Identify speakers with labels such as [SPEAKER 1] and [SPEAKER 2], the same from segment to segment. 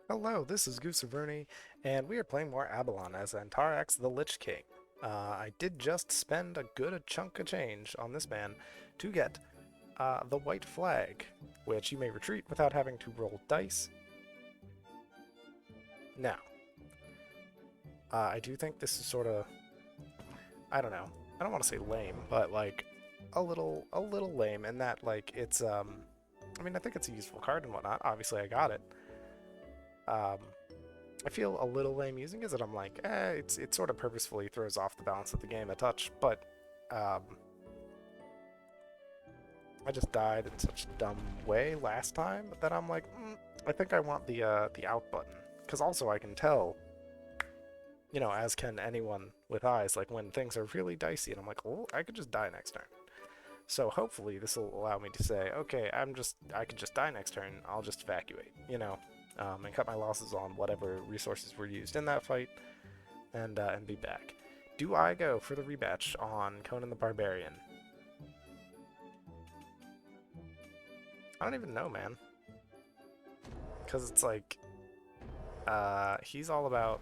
[SPEAKER 1] Hello, this is Goose Verni, and we are playing more Abalon as Antarax the Liche King. I did just spend a good chunk of change on this man to get the white flag, which you may retreat without having to roll dice. Now, I do think this is sort of, I don't know, I don't want to say lame, but like a little lame in that like I mean I think it's a useful card and whatnot. Obviously I got it. Um, I feel a little lame using it, that I'm like, it sort of purposefully throws off the balance of the game a touch, but um, I just died in such a dumb way last time that I'm like, I think I want the out button, because also I can tell, as can anyone with eyes, like when things are really dicey, and I'm like, oh, I could just die next turn. So hopefully this will allow me to say, okay, I could just die next turn. I'll just evacuate, and cut my losses on whatever resources were used in that fight, and be back. Do I go for the rematch on Conan the Barbarian? I don't even know, man. Because it's like, he's all about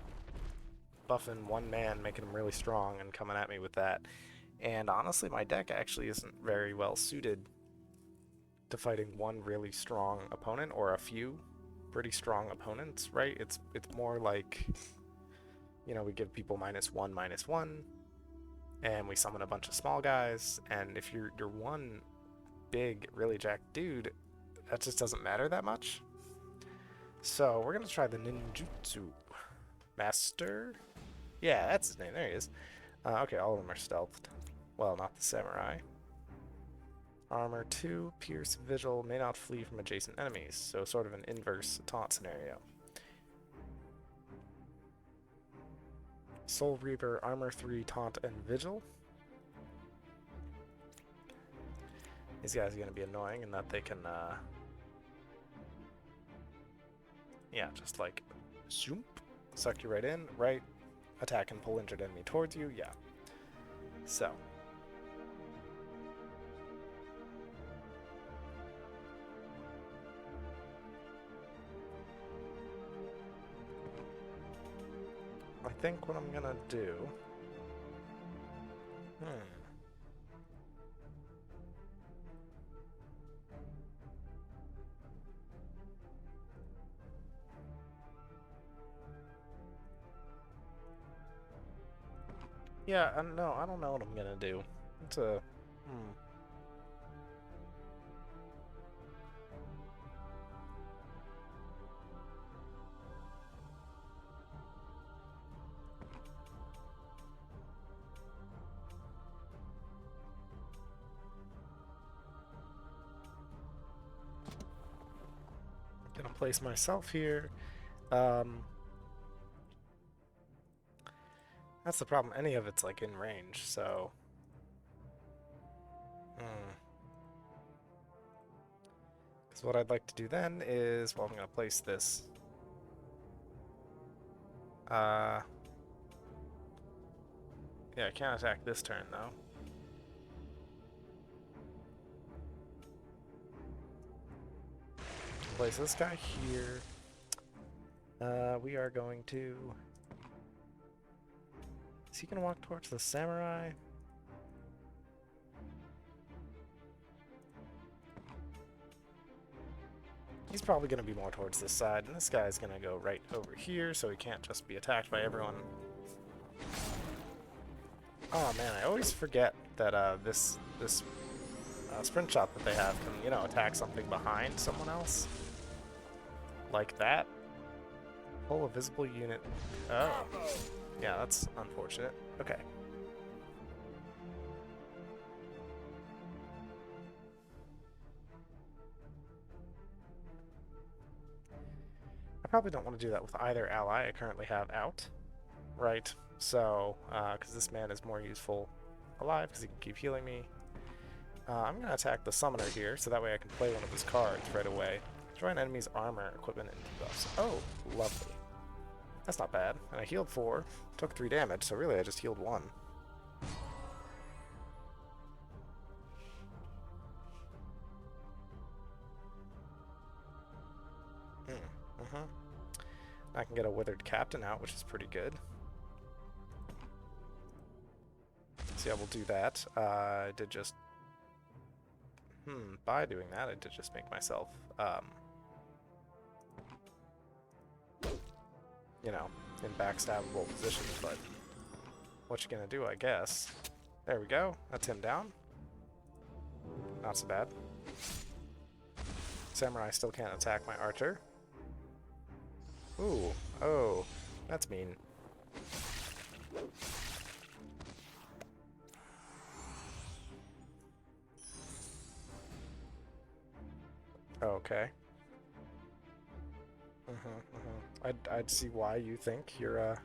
[SPEAKER 1] buffing one man, making him really strong, and coming at me with that. And honestly, my deck actually isn't very well suited to fighting one really strong opponent or a few pretty strong opponents, right? It's more like, we give people -1/-1, and we summon a bunch of small guys, and if you're one big, really jacked dude, that just doesn't matter that much. So we're gonna try the Ninjutsu Master. Yeah, that's his name. There he is. Okay, all of them are stealthed. Well, not the samurai. Armor 2, Pierce, Vigil, may not flee from adjacent enemies, so sort of an inverse taunt scenario. Soul Reaper, Armor 3, Taunt, and Vigil. These guys are going to be annoying in that they can, yeah, just like, zoom, suck you right in, right, attack and pull injured enemy towards you, yeah. So, I think what I'm gonna do, hmm, yeah, no, I don't know what I'm gonna do. It's a, hmm. Gonna place myself here. Um, that's the problem. Any of it's like in range, so. Because what I'd like to do then is, well, I'm gonna place this. Uh, yeah, I can't attack this turn though. Place this guy here. We are going to. Is he gonna walk towards the samurai? He's probably going to be more towards this side, and this guy's going to go right over here, so he can't just be attacked by everyone. Oh man, I always forget that this sprint shot that they have can, attack something behind someone else. Like that. Pull a visible unit. Oh. Yeah, that's unfortunate. Okay. I probably don't want to do that with either ally I currently have out. Right. So, because this man is more useful alive, because he can keep healing me. I'm going to attack the summoner here, so that way I can play one of his cards right away. Destroy an enemy's armor, equipment, and debuffs. Oh, lovely. That's not bad. And I healed 4, took 3 damage, so really I just healed 1. Mm-hmm. I can get a withered captain out, which is pretty good. So yeah, we'll do that. I did just... by doing that, I did just make myself, you know, in backstabbable position, but what you gonna do, I guess. There we go. That's him down. Not so bad. Samurai still can't attack my archer. Ooh. Oh. That's mean. Okay. I'd see why you think you're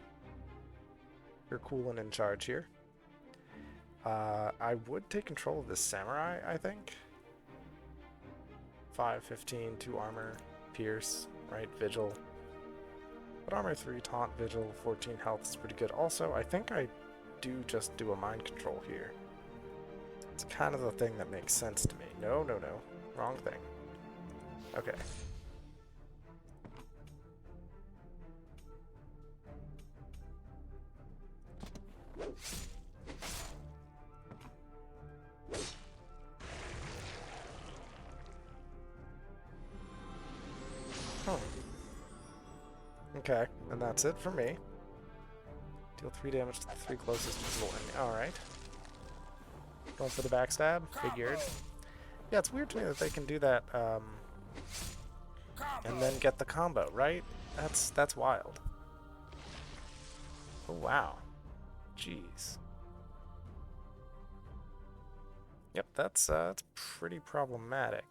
[SPEAKER 1] cool and in charge here. I would take control of this samurai, I think. 5, 15, 2 armor, pierce, right, vigil. But armor 3, taunt, vigil, 14 health is pretty good. Also, I think I do just do a mind control here. It's kind of the thing that makes sense to me. No, no, no. Wrong thing. Okay. Okay, and that's it for me. Deal 3 damage to the 3 closest visible enemy. Alright. Going for the backstab. Figured. Yeah, it's weird to me that they can do that, and then get the combo, right? That's wild. Oh, wow. Jeez. Yep, that's pretty problematic.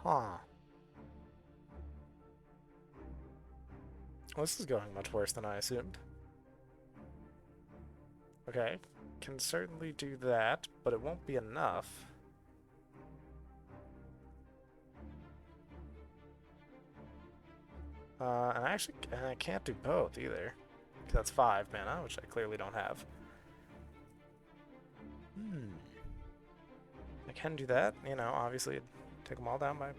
[SPEAKER 1] Huh. Well, this is going much worse than I assumed. Okay, can certainly do that, but it won't be enough. And I can't do both either. Because that's 5 mana, which I clearly don't have. I can do that, you know, obviously take them all down by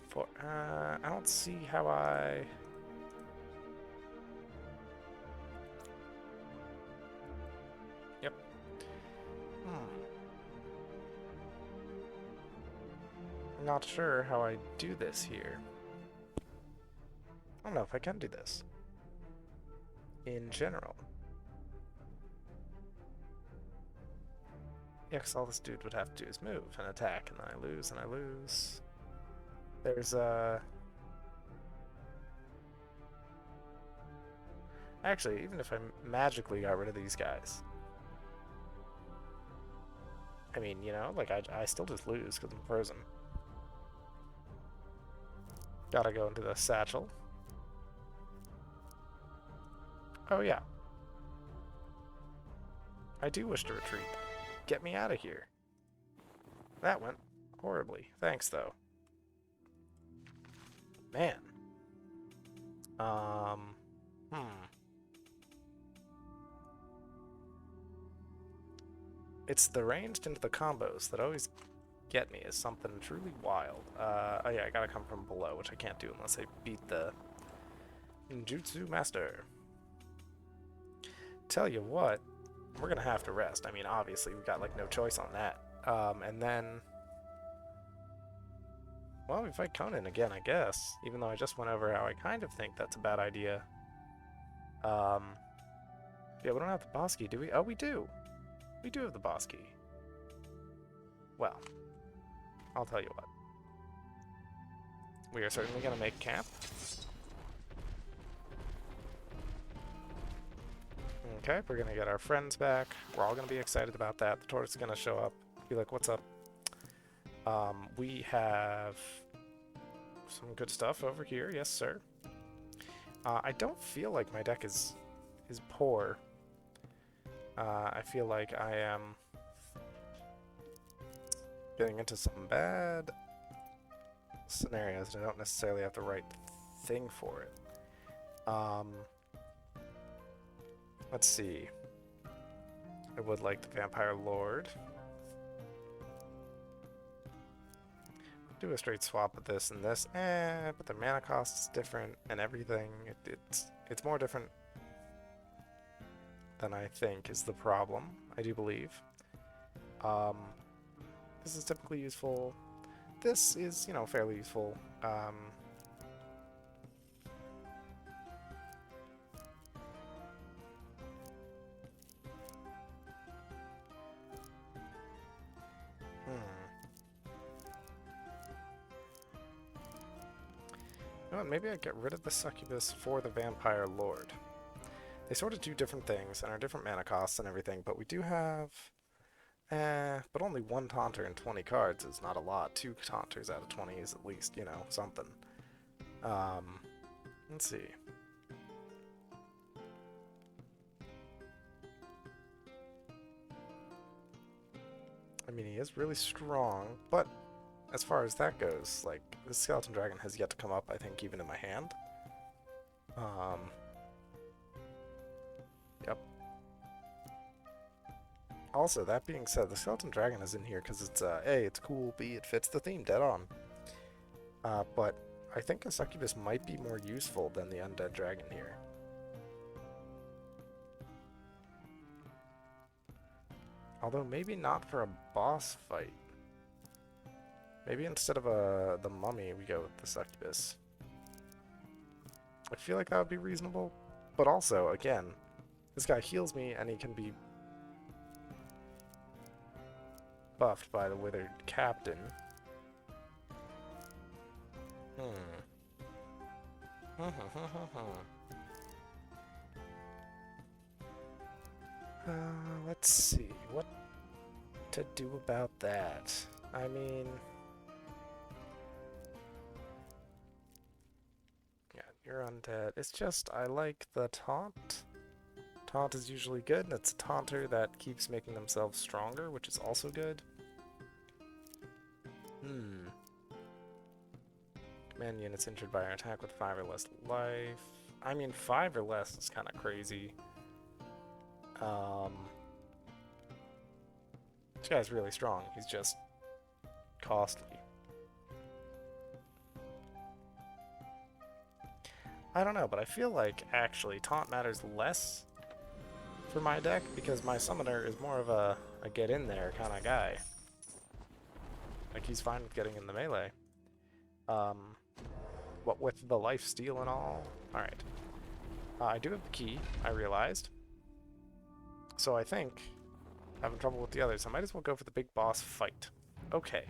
[SPEAKER 1] 4. I don't see how I... Yep. I'm not sure how I do this here. I don't know if I can do this. In general. Yeah, because all this dude would have to do is move and attack, and then I lose, and I lose. There's Actually, even if I magically got rid of these guys... I mean, you know, like, I still just lose because I'm frozen. Gotta go into the satchel. Oh, yeah. I do wish to retreat. Get me out of here. That went horribly. Thanks, though. Man. It's the ranged into the combos that always get me as something truly wild. Oh yeah, I gotta come from below, which I can't do unless I beat the Ninjutsu Master. Tell you what, we're gonna have to rest. I mean, obviously, we've got, like, no choice on that. And then... Well, we fight Conan again, I guess. Even though I just went over how I kind of think that's a bad idea. Yeah, we don't have the boss key, do we? Oh, we do! We do have the boss key. Well, I'll tell you what. We are certainly going to make camp. Okay, we're going to get our friends back. We're all going to be excited about that. The tortoise is going to show up. Be like, what's up? We have some good stuff over here. Yes, sir. I don't feel like my deck is poor. I feel like I am getting into some bad scenarios, and I don't necessarily have the right thing for it. Let's see. I would like the Vampire Lord. Do a straight swap of this and this, but the mana cost is different and everything. It's more different than I think is the problem, I do believe. This is typically useful. This is, you know, fairly useful. You know what, maybe I'd get rid of the Succubus for the Vampire Lord. They sort of do different things and are different mana costs and everything, but we do have... but only one Taunter in 20 cards is not a lot. 2 Taunters out of 20 is at least, you know, something. Let's see. I mean, he is really strong, but as far as that goes, like, the Skeleton Dragon has yet to come up, I think, even in my hand. Yep. Also, that being said, the Skeleton Dragon is in here because it's, A, it's cool, B, it fits the theme dead on. But I think a Succubus might be more useful than the Undead Dragon here. Although maybe not for a boss fight. Maybe instead of the Mummy, we go with the Succubus. I feel like that would be reasonable. But also, again, this guy heals me and he can be buffed by the Withered Captain. Let's see. What to do about that? I mean... yeah, you're undead. It's just, I like the taunt. Taunt is usually good, and it's a taunter that keeps making themselves stronger, which is also good. Command units injured by an attack with 5 or less life. I mean, 5 or less is kind of crazy. This guy's really strong. He's just costly. I don't know, but I feel like, actually, taunt matters less for my deck because my summoner is more of a get-in-there kind of guy. Like, he's fine with getting in the melee. What with the life steal and all? Alright. I do have the key, I realized. So I think I'm having trouble with the others. I might as well go for the big boss fight. Okay.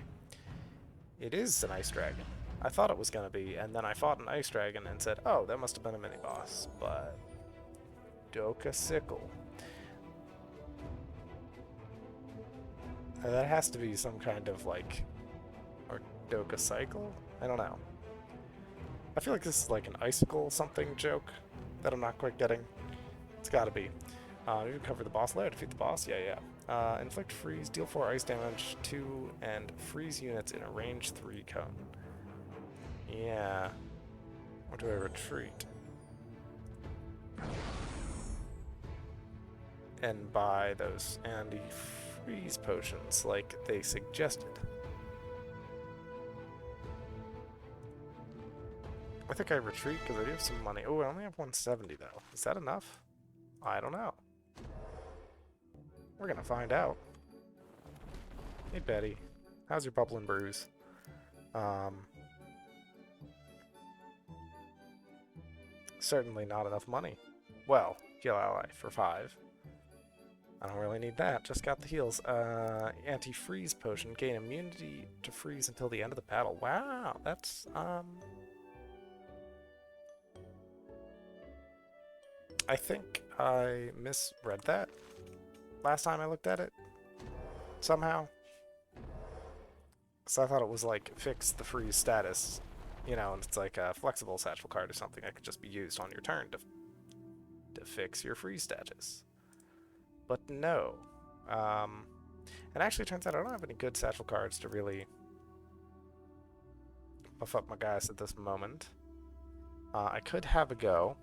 [SPEAKER 1] It is an ice dragon. I thought it was going to be, and then I fought an ice dragon and said, oh, that must have been a mini-boss. But... Doka Sickle. That has to be some kind of, like... or Doka Cycle? I don't know. I feel like this is like an icicle something joke that I'm not quite getting. It's gotta be. You cover the boss layer, defeat the boss? Yeah. Inflict freeze, deal 4 ice damage, 2, and freeze units in a range 3 cone. Yeah. Or do I retreat? And buy those anti-freeze potions like they suggested. I think I retreat because I do have some money. Oh, I only have 170 though. Is that enough? I don't know. We're gonna find out. Hey Betty, how's your bubble and bruise? Certainly not enough money. Well, heal ally for 5. I don't really need that, just got the heals. Anti-freeze potion, gain immunity to freeze until the end of the battle. Wow, that's, I think I misread that last time I looked at it, somehow. So I thought it was like, fix the freeze status, you know, and it's like a flexible satchel card or something that could just be used on your turn to fix your freeze status. But no. And actually it turns out I don't have any good satchel cards to really buff up my guys at this moment. I could have a go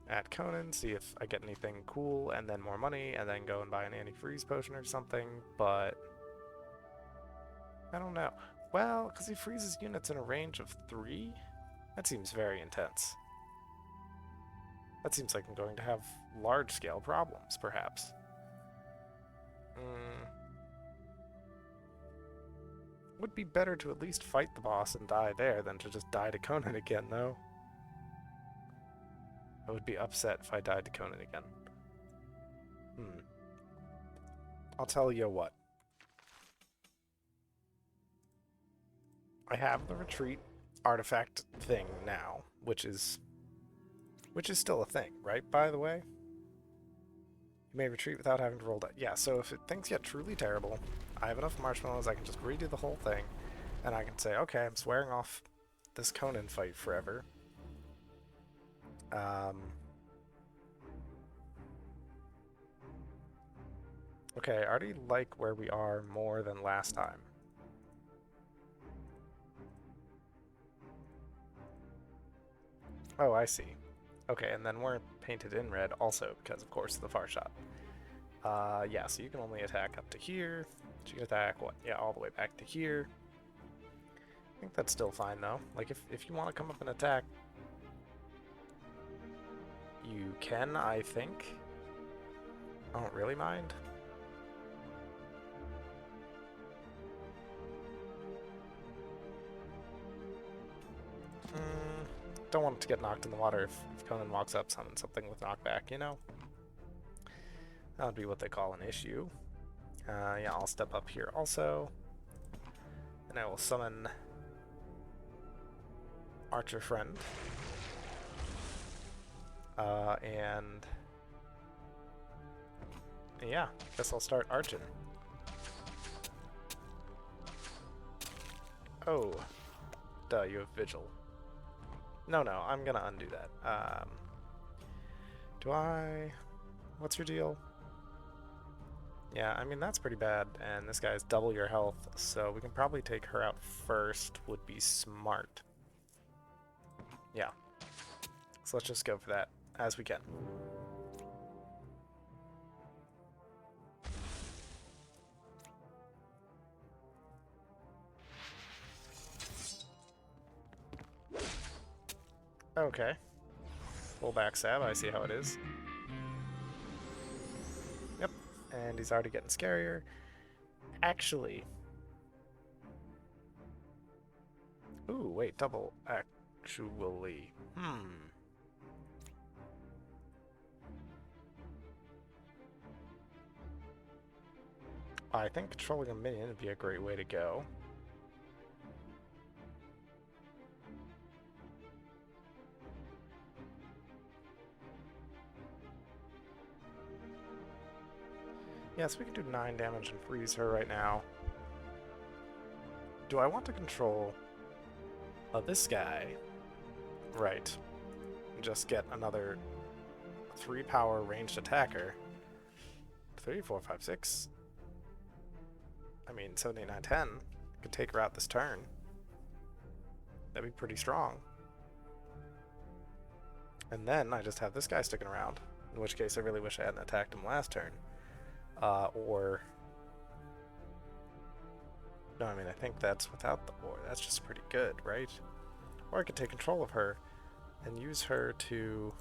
[SPEAKER 1] at Conan, see if I get anything cool, and then more money, and then go and buy an antifreeze potion or something, but I don't know. Well, because he freezes units in a range of 3? That seems very intense. That seems like I'm going to have large-scale problems, perhaps. Would be better to at least fight the boss and die there than to just die to Conan again, though. I would be upset if I died to Conan again. I'll tell you what. I have the retreat artifact thing now, which is still a thing, right, by the way? You may retreat without having to roll that. Yeah, so if things get truly terrible, I have enough marshmallows, I can just redo the whole thing, and I can say, okay, I'm swearing off this Conan fight forever. Okay, I already like where we are more than last time. Oh, I see. Okay, and then we're painted in red also because, of course, of the far shot. Yeah, so you can only attack up to here. So you can attack, what? Yeah, all the way back to here. I think that's still fine, though. Like, if you want to come up and attack, you can, I think. I don't really mind. Don't want it to get knocked in the water if Conan walks up summon something with knockback, you know? That would be what they call an issue. Yeah, I'll step up here also. And I will summon Archer Friend. And yeah, guess I'll start arching. Oh, duh, you have Vigil. No, I'm gonna undo that. Do I... What's your deal? Yeah, I mean, that's pretty bad, and this guy's double your health, so we can probably take her out first, would be smart. Yeah. So let's just go for that, as we can. Okay. Full backstab, I see how it is. Yep, and he's already getting scarier. Actually... Ooh, wait, double actually. I think controlling a minion would be a great way to go. Yes, we can do 9 damage and freeze her right now. Do I want to control this guy? Right. Just get another 3 power ranged attacker. 3, 4, 5, 6. I mean, 7, 8, 9, 10. Could take her out this turn. That'd be pretty strong. And then I just have this guy sticking around. In which case I really wish I hadn't attacked him last turn. Or... No, I mean, I think that's without the or. That's just pretty good, right? Or I could take control of her and use her to...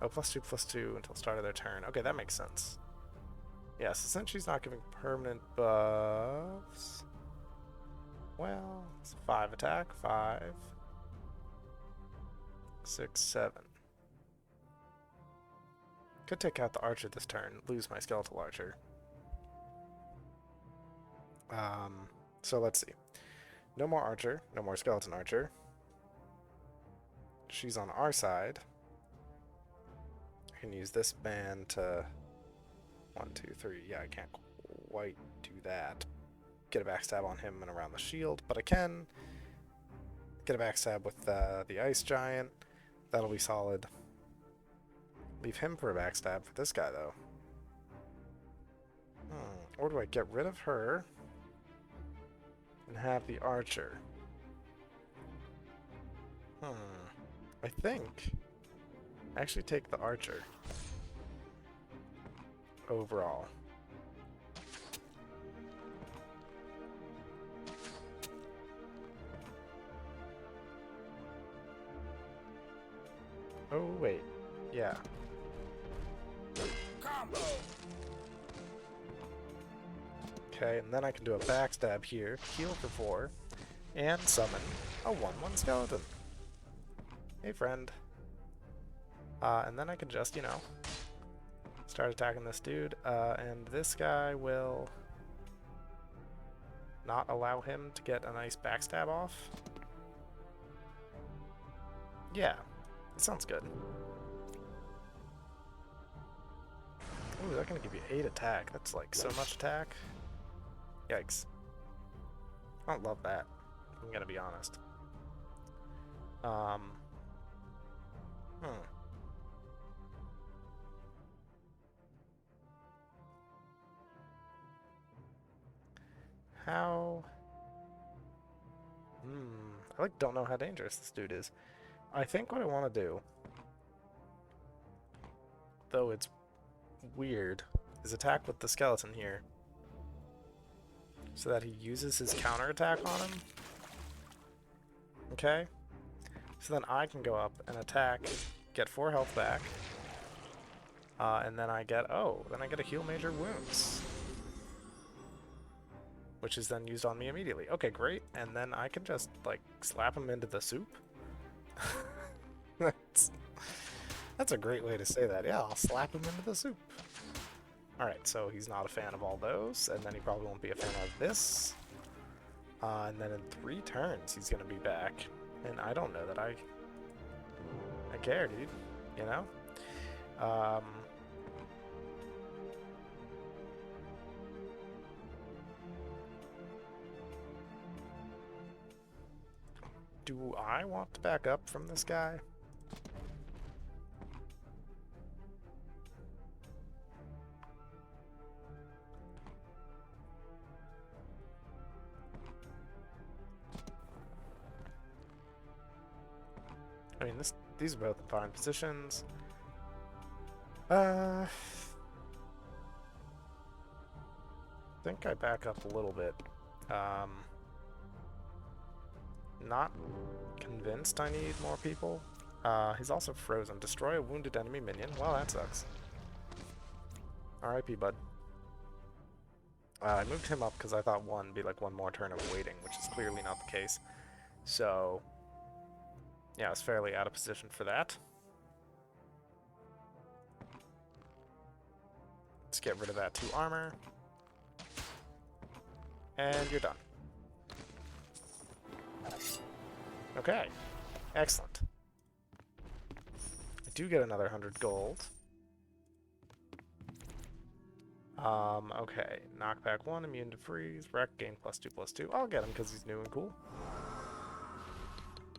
[SPEAKER 1] Oh, +2/+2 until start of their turn. Okay, that makes sense. Yeah, so since she's not giving permanent buffs... Well, it's 5 attack, 5... 6, 7. Could take out the archer this turn, lose my skeletal archer. So let's see. No more archer, no more skeleton archer. She's on our side. I can use this band to 1, 2, 3. Yeah, I can't quite do that. Get a backstab on him and around the shield, but I can get a backstab with the ice giant. That'll be solid. Leave him for a backstab for this guy, though. Or do I get rid of her and have the archer? I think I actually take the archer overall. Oh wait, yeah. Combo. Okay, and then I can do a backstab here, heal for 4, and summon a 1/1 skeleton. Hey friend. And then I can just, you know, start attacking this dude, and this guy will not allow him to get a nice backstab off. Yeah, it sounds good. Ooh, that's gonna give you 8 attack. That's like so much attack. Yikes. I don't love that. I'm gonna be honest. How? I like don't know how dangerous this dude is. I think what I want to do, though it's weird, is attack with the skeleton here, so that he uses his counterattack on him. Okay? So then I can go up and attack, get 4 health back, and then I get, then I get a heal major wounds, which is then used on me immediately. Okay, great. And then I can just, like, slap him into the soup. That's a great way to say that. Yeah, I'll slap him into the soup. Alright, so he's not a fan of all those, and then he probably won't be a fan of this. And then in 3 turns, he's going to be back. And I don't know that I care, dude. You know? Do I want to back up from this guy? I mean, these are both in fine positions. I think I back up a little bit. Not convinced I need more people. He's also frozen. Destroy a wounded enemy minion. Well, that sucks. RIP, bud. I moved him up because I thought one would be like one more turn of waiting, which is clearly not the case. So, yeah, I was fairly out of position for that. Let's get rid of that 2 armor. And you're done. Okay, excellent. I do get another 100 gold. Okay, knockback 1, immune to freeze, wreck, gain +2/+2. I'll get him because he's new and cool.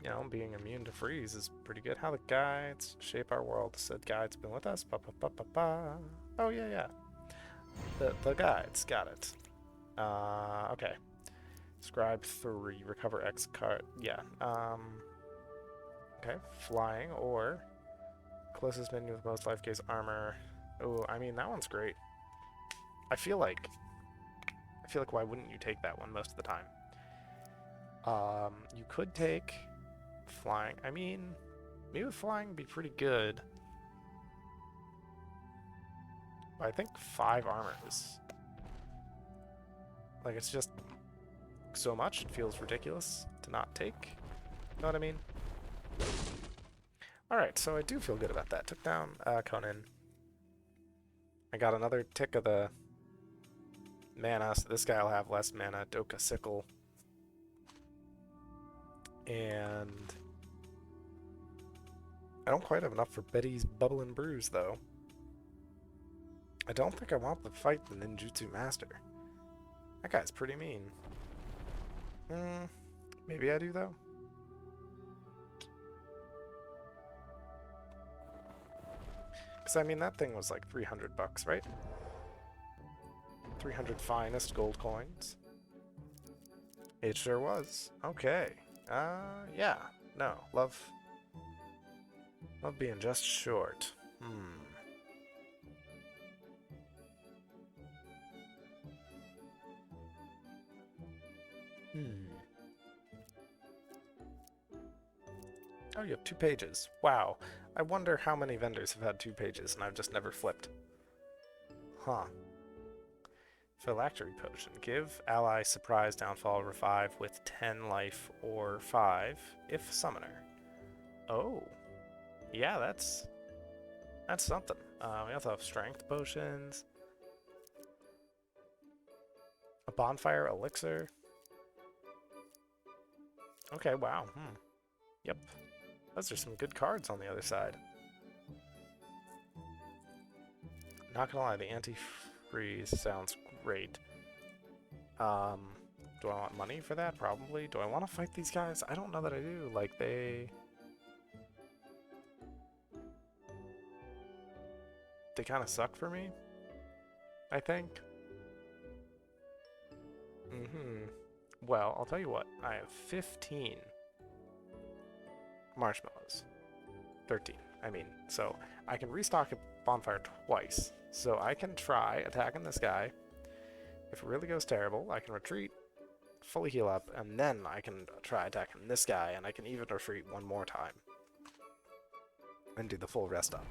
[SPEAKER 1] You know, being immune to freeze is pretty good. How the guides shape our world. Said guides been with us. Oh yeah. The guides, got it. Okay. Scribe 3, recover X card. Yeah. Okay, flying or closest minion with most life case armor. Oh, I mean that one's great. I feel like why wouldn't you take that one most of the time? You could take flying. I mean, maybe with flying would be pretty good. But I think 5 armors. Like, it's just so much, it feels ridiculous to not take. You know what I mean? Alright, so I do feel good about that. Took down Conan. I got another tick of the mana, so this guy will have less mana. Doka Sickle. And I don't quite have enough for Betty's Bubble and Bruise, though. I don't think I want to fight the Ninjutsu Master. That guy's pretty mean. Maybe I do, though. Because, I mean, that thing was like 300 bucks, right? 300 finest gold coins. It sure was. Okay. Yeah. No. Love Of being just short. Oh, you have 2 pages. Wow. I wonder how many vendors have had 2 pages and I've just never flipped. Huh. Phylactery Potion. Give ally surprise downfall revive with 10 life or 5 if summoner. Oh. Yeah, that's something. We also have strength potions. A bonfire elixir. Okay, wow. Yep. Those are some good cards on the other side. Not gonna lie, the anti-freeze sounds great. Do I want money for that? Probably. Do I want to fight these guys? I don't know that I do. Like, they kind of suck for me, I think. Well, I'll tell you what. I have 15 marshmallows. 13, I mean. So, I can restock a bonfire twice. So, I can try attacking this guy. If it really goes terrible, I can retreat, fully heal up, and then I can try attacking this guy, and I can even retreat one more time. And do the full rest up.